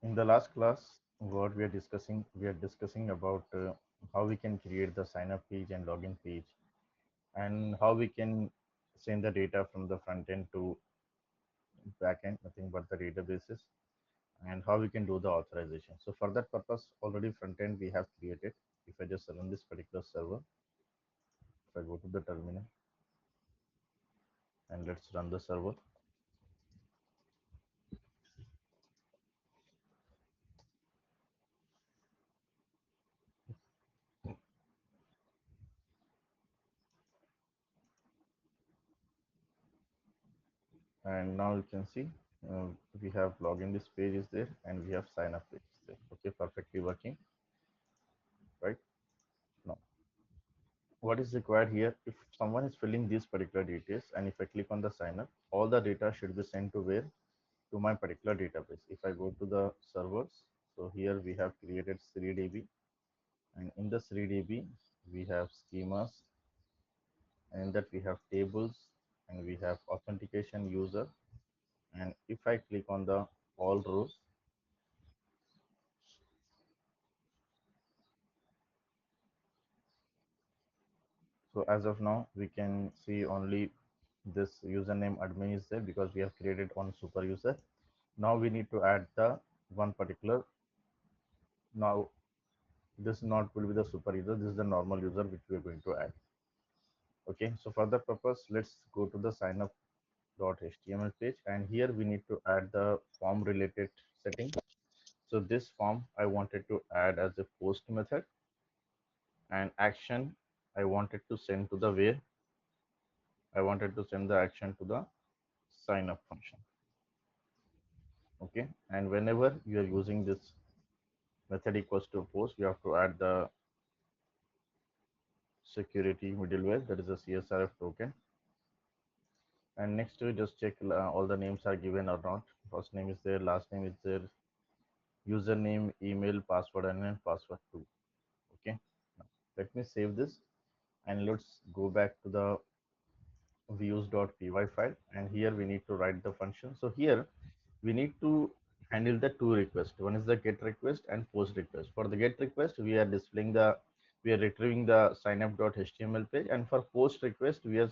In the last class, what we are discussing about how we can create the sign up page and login page, and how we can send the data from the front end to back end, nothing but the databases, and how we can do the authorization. So for that purpose, already front end we have created. If I just run this particular server, if I go to the terminal and let's run the server, and now you can see uh, we have login this page is there and we have sign up page is there. Okay, perfectly working, right? Now what is required here, if someone is filling these particular details and if I click on the sign up, all the data should be sent to where? To my particular database. If I go to the servers, so here we have created 3DB, and in the 3DB we have schemas, and that we have tables, and we have authentication user, and if I click on the all rows, so as of now we can see only this username admin is there because we have created one super user. Now we need to add the one particular. Now this not will be the super user, this is the normal user which we are going to add. Okay, so for the purpose, let's go to the sign up.html page, and here we need to add the form related setting. So this form I wanted to add as a post method, and action I wanted to send to the where? I wanted to send the action to the sign up function. Okay, and whenever you are using this method equals to post, you have to add the security middleware, that is a CSRF token. And next we just check all the names are given or not. First name is there, last name is there, username, email, password, and then password too. Okay, now let me save this and let's go back to the views.py file, and here we need to write the function. So here we need to handle the two requests. One is the get request and post request. For the get request, we are retrieving the signup.html page, and for post request, we are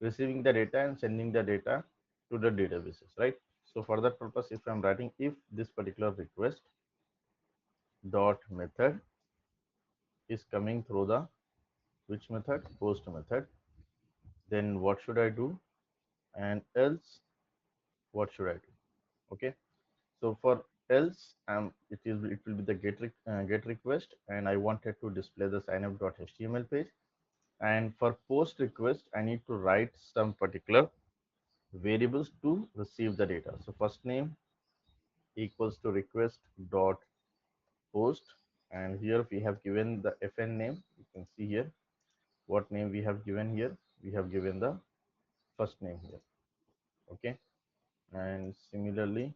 receiving the data and sending the data to the databases, right? So for that purpose, if I'm writing if this particular request dot method is coming through the which method? Post method, then what should I do? And else what should I do? Okay, so for else it will be the get request, and I wanted to display the signup.html page, and for post request I need to write some particular variables to receive the data. So first name equals to request dot post, and here we have given the fn name. You can see here what name we have given here. We have given the first name here. Okay, and similarly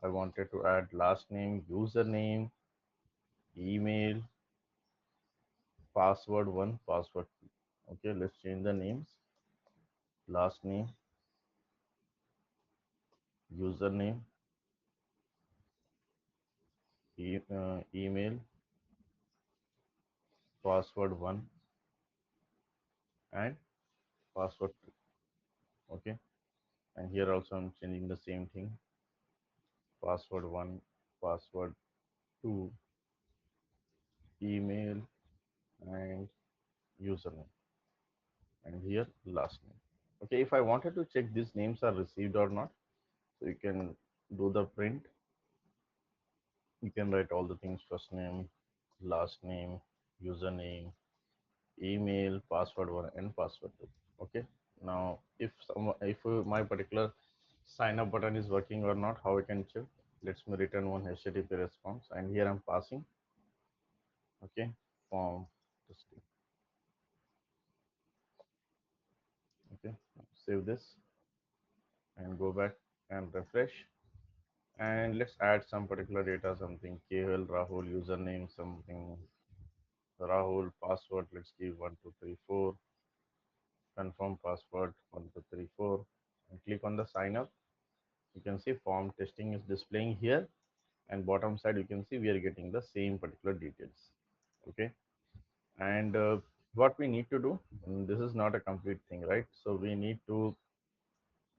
I wanted to add last name, username, email, password 1, password 2. Okay, let's change the names. Last name, username, email, password 1, and password 2. Okay, and here also I'm changing the same thing. Password 1, password 2, email, and username, and here last name. Okay, if I wanted to check these names are received or not, so you can do the print. You can write all the things: first name, last name, username, email, password 1, and password 2. Okay, now if my particular sign up button is working or not, how I can check? Let's me return one HTTP response, and here I'm passing. Okay, form testing. Okay, save this and go back and refresh, and let's add some particular data, something KL Rahul, username something Rahul, password let's give 1234, confirm password 1234, and click on the sign up. You can see form testing is displaying here, and bottom side you can see we are getting the same particular details. Okay, and what we need to do, this is not a complete thing, right? So we need to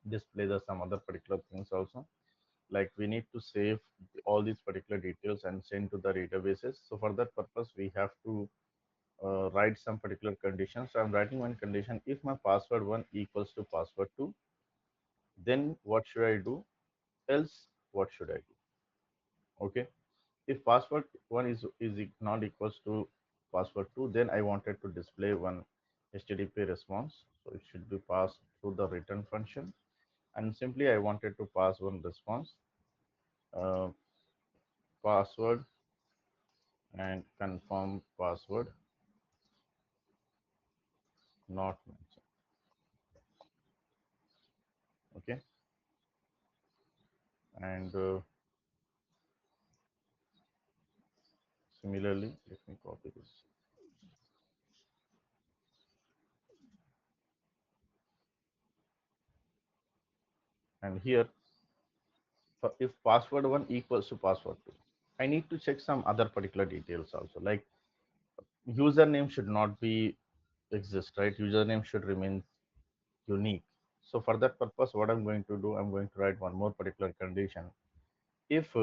display the some other particular things also, like we need to save all these particular details and send to the databases. So for that purpose we have to write some particular conditions. So I'm writing one condition: if my password 1 equals to password 2, then what should I do? Else what should I do? Okay, if password 1 is not equals to password 2, then I wanted to display one HTTP response. So it should be passed through the return function, and simply I wanted to pass one response, uh, password and confirm password not mentioned. Okay, and similarly, let me copy this. And here, if password 1 equals to password 2, I need to check some other particular details also, like username should not be exist, right? Username should remain unique. So for that purpose, what I'm going to do, I'm going to write one more particular condition. If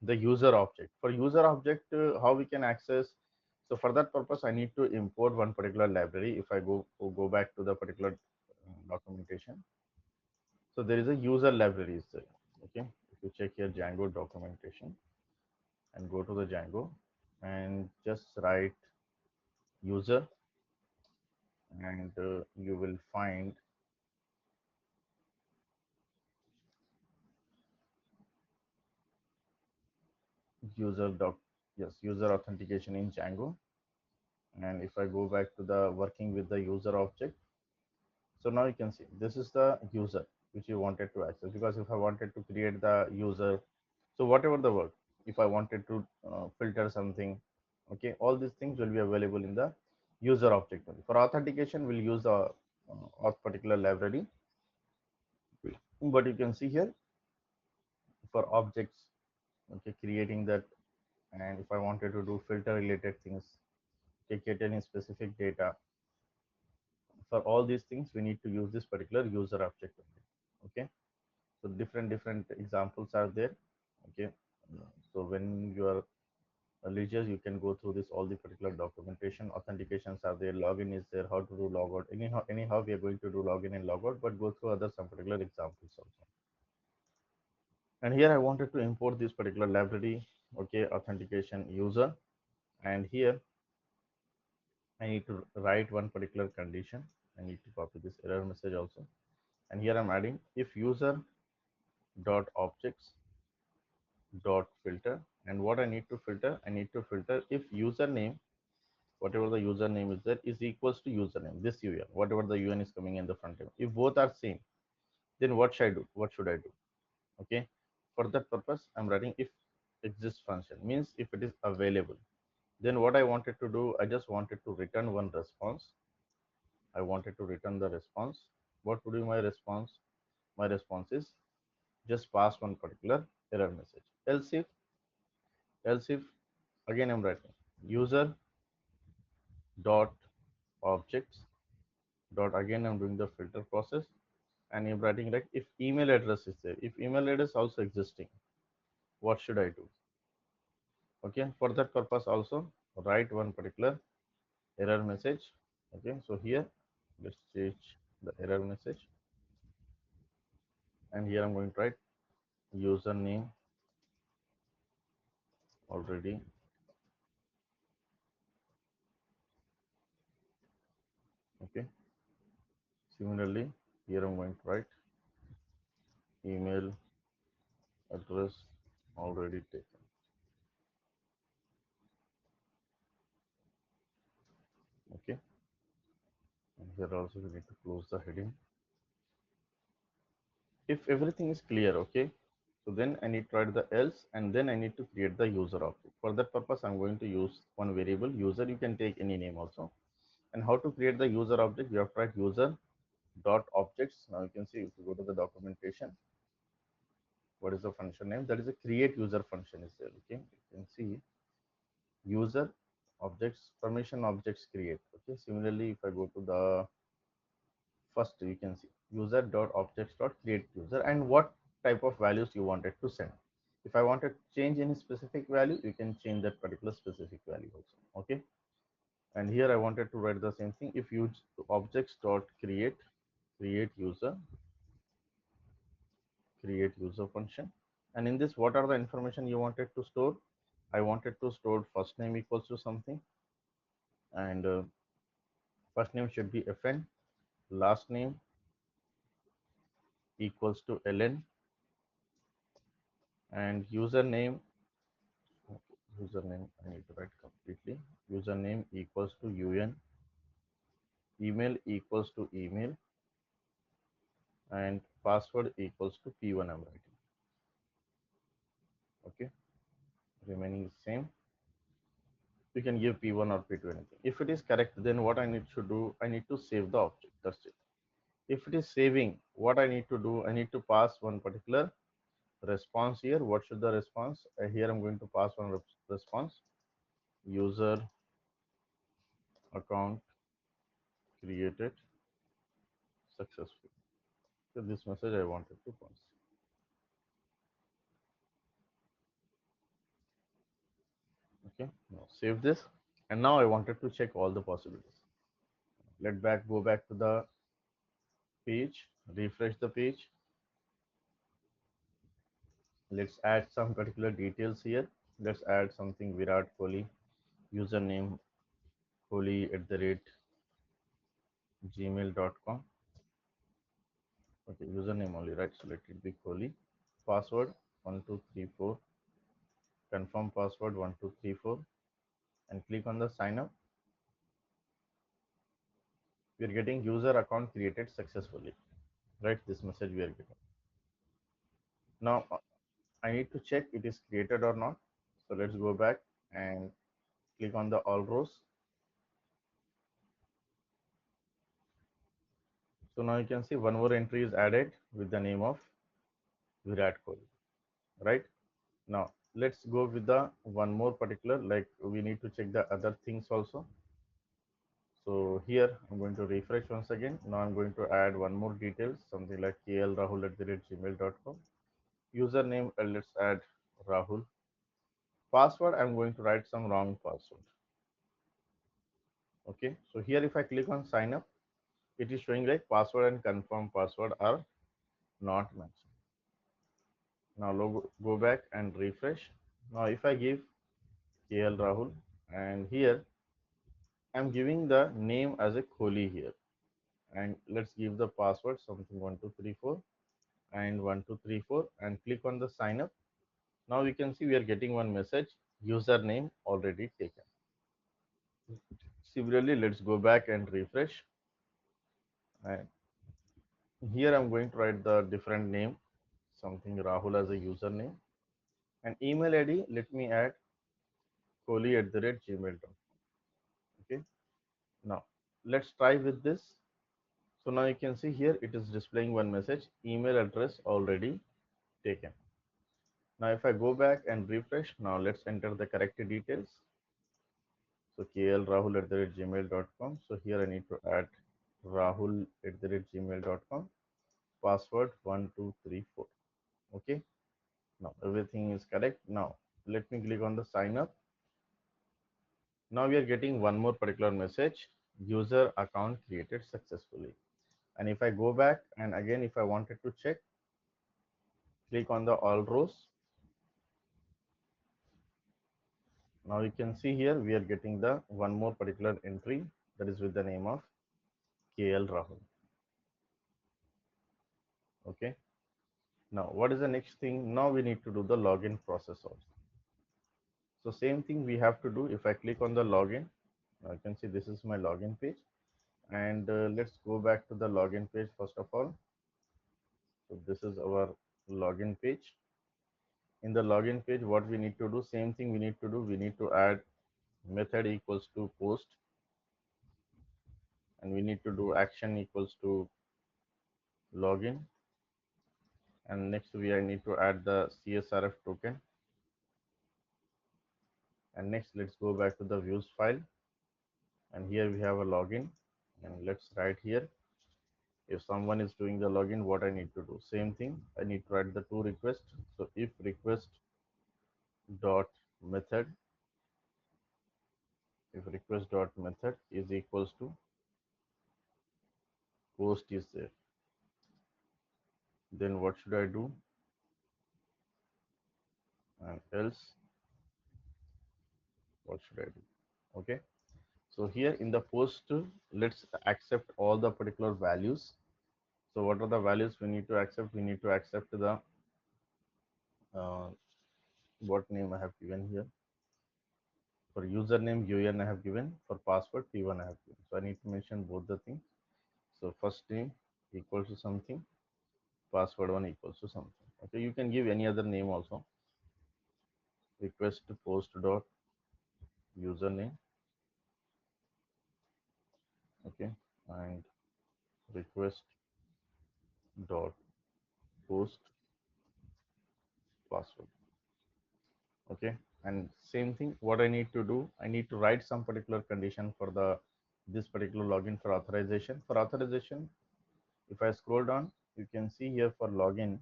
the user object, for user object, how we can access? So for that purpose, I need to import one particular library. If I go back to the particular documentation, so there is a user library is there. Okay, if you check here Django documentation and go to the Django and just write user, and you will find user doc, yes, user authentication in Django. And if I go back to the working with the user object, so now you can see this is the user which you wanted to access. Because if I wanted to create the user, so whatever the work, if I wanted to filter something, okay, all these things will be available in the user object only. For authentication, we'll use the auth particular library, but you can see here for objects, okay, creating that. And if I wanted to do filter related things, okay, get any specific data, for all these things we need to use this particular user object only. Okay, so different examples are there. Okay, so when you are religious, you can go through this all the particular documentation. Authentications are there, login is there, how to do logout. Anyhow we are going to do login and logout, but go through other some particular examples also. And here I wanted to import this particular library, okay, authentication user. And here I need to write one particular condition. I need to copy this error message also. And here I'm adding if user dot objects dot filter. And what I need to filter, I need to filter if username, whatever the username is there, is equals to username, this un, whatever the un is coming in the front end. If both are same, then what should I do? What should I do? Okay, for that purpose I'm writing if exists function, means if it is available. Then what I wanted to do, I just wanted to return one response. I wanted to return the response. What would be my response? My response is just pass one particular error message. Else if again I'm writing user dot objects dot, again I'm doing the filter process, and I'm writing like if email address is there, if email address also existing, what should I do? Okay, for that purpose also write one particular error message. Okay, so here let's change the error message, and here I'm going to write username already. Okay, similarly here I'm going to write email address already taken. Okay, and here also we need to close the heading. If everything is clear, okay, so then I need to write the else, and then I need to create the user object. For that purpose I'm going to use one variable user. You can take any name also. And how to create the user object? You have to write user dot objects. Now you can see if you go to the documentation, What is the function name? That is a create user function is there. Okay, you can see user objects permission objects create. Okay, similarly, if I go to the first, you can see user dot objects dot create user and what type of values you wanted to send. If I wanted to change any specific value, you can change that particular specific value also. Okay, and here I wanted to write the same thing. If use objects dot create user function, and in this, what are the information you wanted to store? I wanted to store first name equals to something, and first name should be fn, last name equals to ln, and username, username I need to write completely. Username equals to un, email equals to email, and password equals to p1 I'm writing. Okay, remaining same. You can give p1 or p2 anything. If it is correct, then what I need to do, I need to save the object. That's it. If it is saving, what I need to do, I need to pass one particular response here. What should the response? Here I'm going to pass one response. User account created successfully. So this message I wanted to pass. Okay, now save this. And now I wanted to check all the possibilities. Go back to the page, refresh the page. Let's add some particular details here. Let's add something Virat Kohli, username Kohli @ gmail.com. Okay, username only, right? So let it be Kohli. Password 1234. Confirm password 1234 and click on the sign up. We are getting user account created successfully, right? This message we are getting. Now I need to check it is created or not. So let's go back and click on the all rows. So now you can see one more entry is added with the name of Virat Kohli, right? Now let's go with the one more particular, like we need to check the other things also. So here I'm going to refresh once again. Now I'm going to add one more details, something like klrahul@gmail.com. Username, let's add Rahul. Password, I'm going to write some wrong password. Okay, so here if I click on sign up, it is showing like password and confirm password are not matching. Now go back and refresh. Now if I give KL Rahul, and here I'm giving the name as a Kohli here, and let's give the password something 1234 and 1234 and click on the sign up. Now you can see we are getting one message, username already taken. Similarly, let's go back and refresh. And here I'm going to write the different name, something Rahul as a username, and email ID. Let me add kohli@gmail.com. Okay. Now let's try with this. So now you can see here it is displaying one message, email address already taken. Now if I go back and refresh, now let's enter the correct details. So klrahul@gmail.com. So here I need to add rahul@gmail.com. Password 1234. Okay. Now everything is correct. Now let me click on the sign up. Now we are getting one more particular message, user account created successfully. And if I go back and again if I wanted to check, click on the all rows. Now you can see here we are getting the one more particular entry, that is with the name of KL Rahul. Okay. Now what is the next thing? Now we need to do the login process also. So same thing we have to do. If I click on the login, now you can see this is my login page, and let's go back to the login page first of all. So this is our login page. In the login page, what we need to do, same thing we need to do. We need to add method equals to post, and we need to do action equals to login, And next we I need to add the CSRF token. And next let's go back to the views file, and here we have a login, and let's write here if someone is doing the login what I need to do. Same thing, I need to write the two requests. So if request dot method, if request dot method is equals to post is there, then what should I do? And else what should I do? Okay, so here in the post, let's accept all the particular values. So what are the values we need to accept? We need to accept the uh, what name I have given here. For username UN I have given, for password P1 I have given. So I need to mention both the things. So first name equals to something, password one equals to something. Okay, you can give any other name also. Request post dot username. Okay, and request dot post password. Okay, and same thing, what I need to do, I need to write some particular condition for the this particular login. For authorization, if I scroll down, you can see here for login,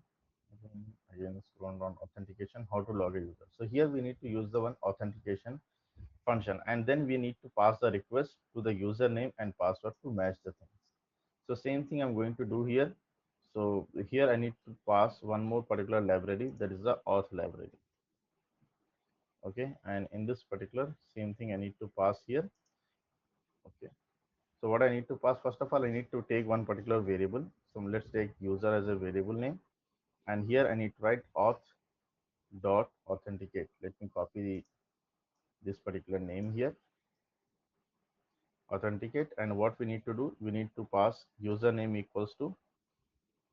again scroll down, authentication, how to log a user. So here we need to use the one authentication function, and then we need to pass the request to the username and password to match the things. So same thing I'm going to do here. So here I need to pass one more particular library, that is the auth library. Okay, and in this particular same thing I need to pass here. Okay, so what I need to pass, first of all I need to take one particular variable. So let's take user as a variable name, and here I need to write auth dot authenticate. Let me copy this particular name here, authenticate. And what we need to do, we need to pass username equals to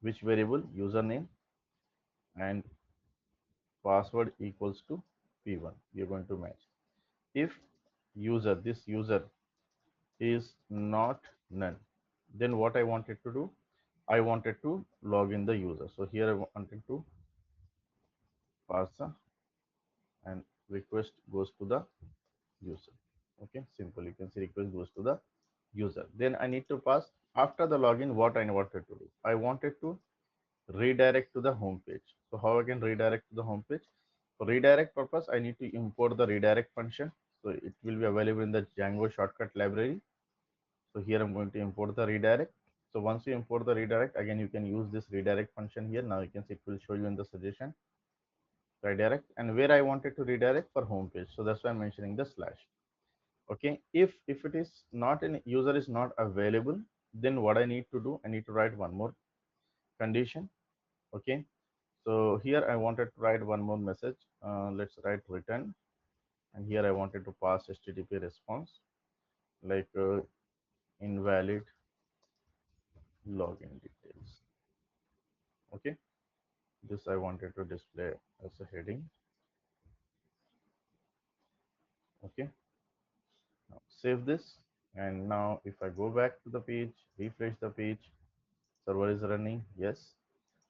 which variable, username, and password equals to p1. We are going to match. If this user is not none, then what I wanted to do, I wanted to log in the user. So here I wanted to pass the, and request goes to the user. Okay, simple, you can see request goes to the user. Then I need to pass, after the login, what I wanted to do, I wanted to redirect to the home page. So how I can redirect to the home page? For redirect purpose, I need to import the redirect function. So it will be available in the Django shortcut library. So here I'm going to import the redirect. So once you import the redirect, again you can use this redirect function here. Now you can see it will show you in the suggestion redirect, and where I wanted to redirect for home page. So that's why I'm mentioning the slash. Okay, if it is not, in user is not available, then what I need to do, I need to write one more condition. Okay, so here I wanted to write one more message. Let's write return, and here I wanted to pass HTTP response like invalid login details. Okay, this I wanted to display as a heading. Okay, now save this, and now if I go back to the page, refresh the page, server is running. Yes,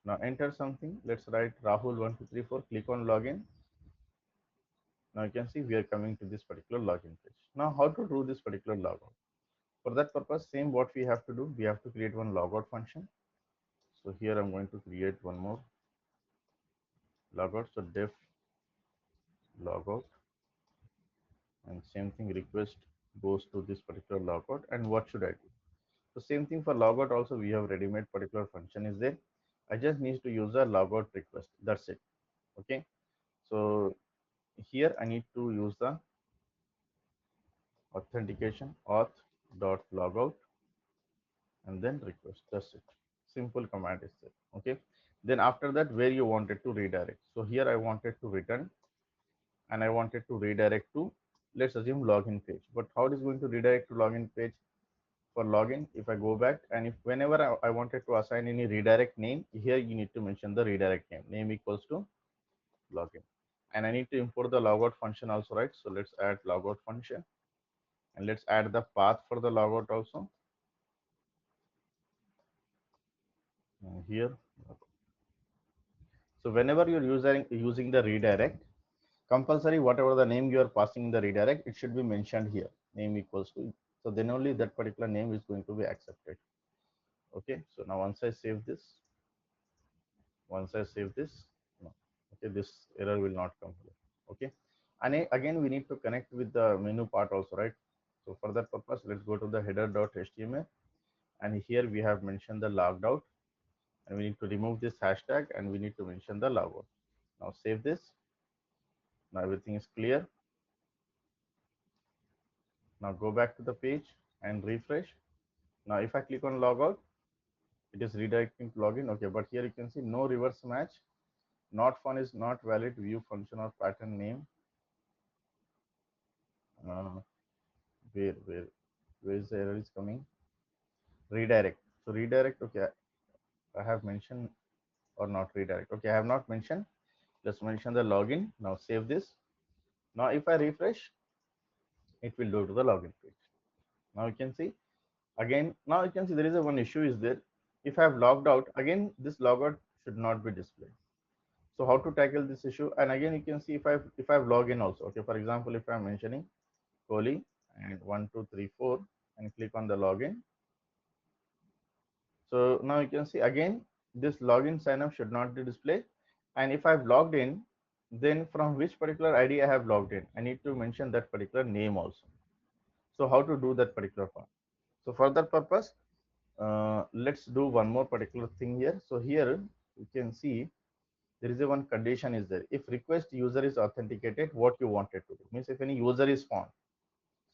now enter something. Let's write Rahul1234, click on login. Now you can see we are coming to this particular login page. Now how to do this particular logout? For that purpose, same what we have to do, we have to create one logout function. So here I'm going to create one more logout. So def logout, and same thing, request goes to this particular logout. And what should I do? So same thing for logout also, we have ready-made particular function is there. I just need to use a logout request. That's it. Okay. So here I need to use the authentication auth dot logout, and then request. That's it. Simple command is there. Okay, then after that, where you wanted to redirect. So here I wanted to return, and I wanted to redirect to, let's assume, login page. But how it is going to redirect to login page? For login, if I go back, and if whenever I wanted to assign any redirect name, here you need to mention the redirect name equals to login. And I need to import the logout function also, right? So let's add logout function, and let's add the path for the logout also. Here, So whenever you're using the redirect, compulsory whatever the name you are passing in the redirect, it should be mentioned here. Name equals to, so then only that particular name is going to be accepted. Okay, so now once I save this, once I save this, no, okay, this error will not come here. Okay, and again we need to connect with the menu part also, right? So for that purpose, let's go to the header.html, and here we have mentioned the logged out, and we need to remove this hashtag, and we need to mention the logout. Now save this. Now everything is clear. Now go back to the page and refresh. Now if I click on logout, it is redirecting to login. Okay, but here you can see no reverse match. Not fun is not valid. View function or pattern name. Uh, where where is the error is coming? Redirect. So redirect. Okay, I have mentioned or not redirect. Okay, I have not mentioned. Let's mention the login. Now save this. Now if I refresh, it will go to the login page. Now you can see again. Now you can see there is a one issue is there. If I have logged out again, this logout should not be displayed. So how to tackle this issue? And again, you can see if I've logged in also. Okay, for example, if I'm mentioning Kohli and 1234 and click on the login. So now you can see again this login sign up should not be displayed. And if I've logged in, then from which particular ID I have logged in, I need to mention that particular name also. So how to do that particular part? So for that purpose, let's do one more particular thing here. So here you can see there is a one condition is there. If request user is authenticated, what you wanted to do means if any user is found.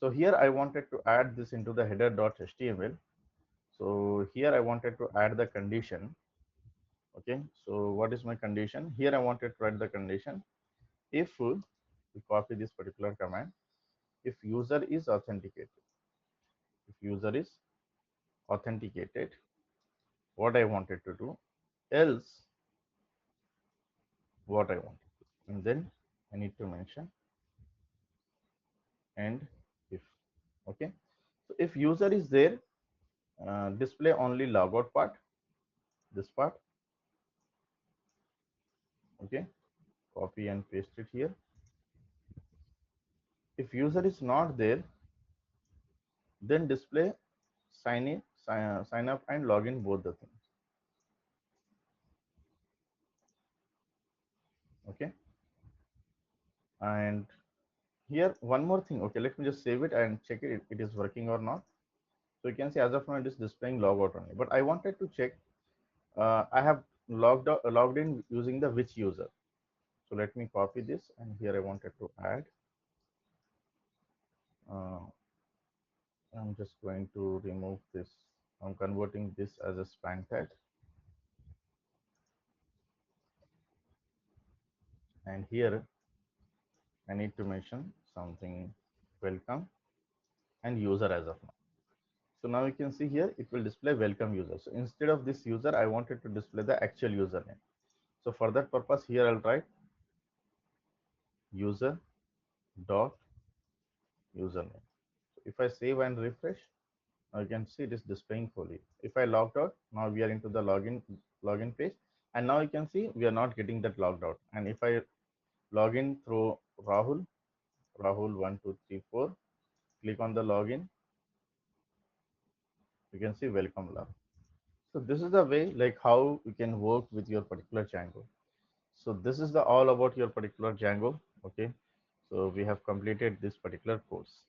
So here I wanted to add this into the header.html. So here I wanted to add the condition. Okay, so what is my condition? Here I wanted to write the condition. If we copy this particular command, if user is authenticated, if user is authenticated, what I wanted to do, else what I want. And then I need to mention and if. Okay, so if user is there, display only logout part, this part. Okay, copy and paste it here. If user is not there, then display sign in, sign up and login both the things. Okay, and here one more thing. Okay, let me just save it and check it is working or not. So you can see as of now it is displaying logout only, but I wanted to check I have logged in using the which user. So let me copy this, and here I wanted to add. Uh, I'm just going to remove this. I'm converting this as a span tag, and here I need to mention something welcome and user as of now. So now you can see here it will display welcome user. So instead of this user, I wanted to display the actual username. So for that purpose, here I'll write user dot username. So if I save and refresh, now you can see it is displaying fully. If I logged out, now we are into the login page, and now you can see we are not getting that logged out. And if I log in through Rahul1234, click on the login, you can see welcome log. So this is the way like how you can work with your particular Django. So this is the all about your particular Django. Okay, so we have completed this particular course.